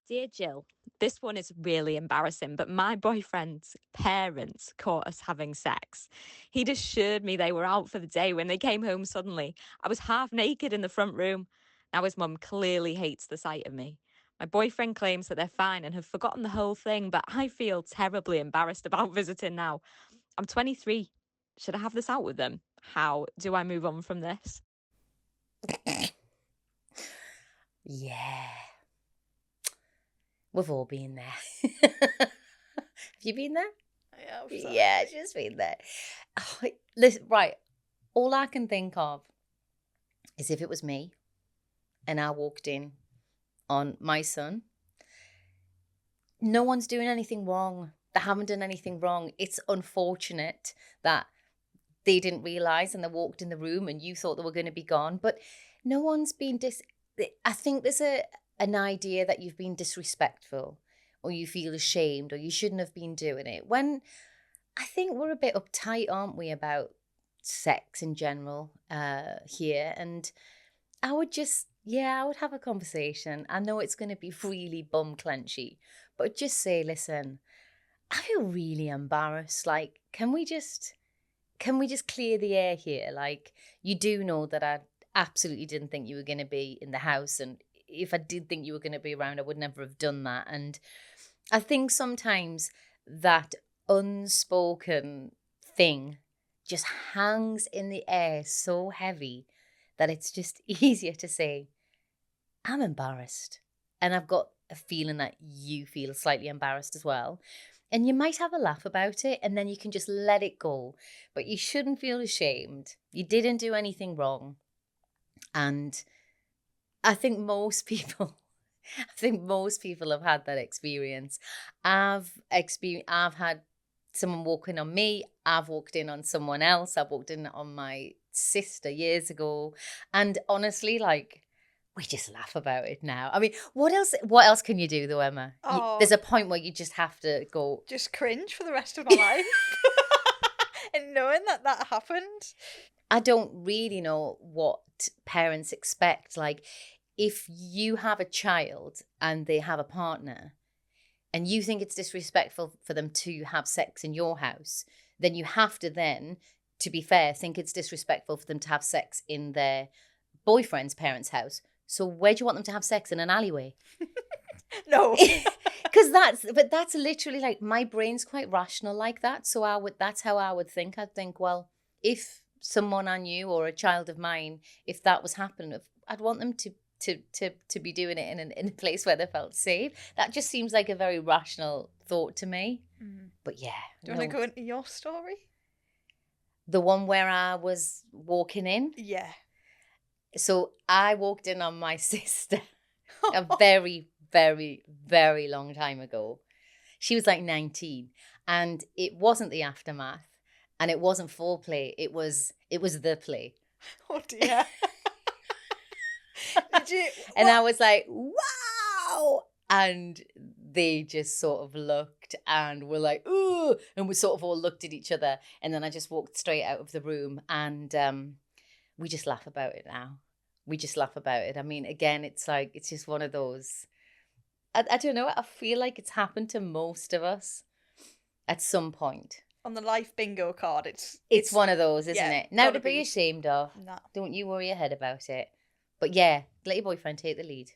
Dear Jill, this one is really embarrassing, but my boyfriend's parents caught us having sex. He'd assured me they were out for the day when they came home suddenly. I was half naked in the front room. Now his mum clearly hates the sight of me. My boyfriend claims that they're fine and have forgotten the whole thing, but I feel terribly embarrassed about visiting now. I'm 23. Should I have this out with them? How do I move on from this? Yeah, we've all been there. Have you been there? Yeah, Yeah, she's been there. Oh, listen, right, all I can think of is if it was me and I walked in on my son. No one's doing anything wrong. They haven't done anything wrong. It's unfortunate that they didn't realise and they walked in the room and you thought they were going to be gone. But no one's been I think there's an idea that you've been disrespectful or you feel ashamed or you shouldn't have been doing it. When I think we're a bit uptight, aren't we, about sex in general here. And I would I would have a conversation. I know it's going to be really bum clenchy, but just say, listen, I feel really embarrassed. Like, can we just clear the air here? Like, you do know that I absolutely didn't think you were going to be in the house. And if I did think you were going to be around, I would never have done that. And I think sometimes that unspoken thing just hangs in the air so heavy that it's just easier to say, I'm embarrassed. And I've got a feeling that you feel slightly embarrassed as well. And you might have a laugh about it and then you can just let it go. But you shouldn't feel ashamed. You didn't do anything wrong. And I think most people have had that experience. I've had someone walk in on me. I've walked in on someone else. I've walked in on my sister years ago. And honestly, like, we just laugh about it now. I mean, what else can you do though, Emma? There's a point where you just have to go. Just cringe for the rest of my life. And knowing that happened. I don't really know what parents expect. Like, if you have a child and they have a partner and you think it's disrespectful for them to have sex in your house, then you have to then, to be fair, think it's disrespectful for them to have sex in their boyfriend's parents' house. So where do you want them to have sex? In an alleyway? No. Because that's literally, like, my brain's quite rational like that. So that's how I would think. I'd think, well, if someone I knew or a child of mine, if that was happening, I'd want them to be doing it in a place where they felt safe. That just seems like a very rational thought to me. Mm. But yeah. Do you want to go into your story? The one where I was walking in? Yeah. So I walked in on my sister a very, very, very long time ago. She was like 19 and it wasn't the aftermath and it wasn't foreplay. It was the play. Oh dear. Did you? And I was like, wow. And they just sort of looked and were like, ooh. And we sort of all looked at each other. And then I just walked straight out of the room and we just laugh about it now. We just laugh about it. I mean, again, it's like, it's just one of those, I don't know. I feel like it's happened to most of us at some point. On the life bingo card, it's one of those, isn't it? Now to be ashamed of. Nah. Don't you worry your head about it. But yeah, let your boyfriend take the lead.